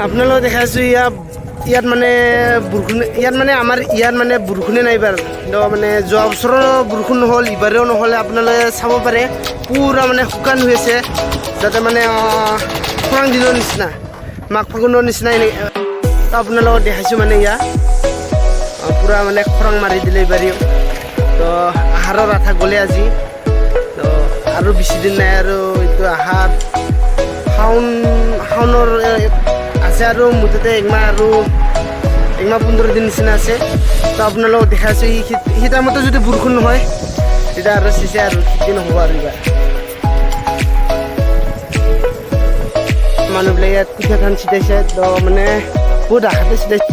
আপোনালোকে দেখাইছোঁ ইয়াত মানে বৰষুণ আমাৰ ইয়াত মানে বৰষুণে নাই এইবাৰ মানে যোৱা বছৰৰ বৰষুণ নহ'ল এইবাৰেও নহ'লে আপোনালোকে চাব পাৰে পূৰা মানে শুকান হৈ আছে যাতে মানে খৰাং দিনৰ নিচিনা মাঘ ফাগুনৰ নিচিনা আপোনালোকক দেখাইছোঁ মানে ইয়াত পূৰা মানে খৰাং মাৰি দিলে এইবাৰেও তো আহাৰৰ আঠা গ'লে আজি তো আৰু বেছি দিন নাই আৰু এইটো আহাৰ শাওনৰ আছে আৰু মুঠতে একমাহ 15 দিন নিচিনা আছে তো আপোনালোকক দেখাইছোঁ সি টাইমতো যদি বৰষুণ নহয় তেতিয়া আৰু চিচে আৰু খেতি নহ'ব আৰু এইবাৰ মানুহবিলাকে ইয়াত পিঠা ধান ছিটাইছে তো মানে বহুত আশাতে ছিটাইছে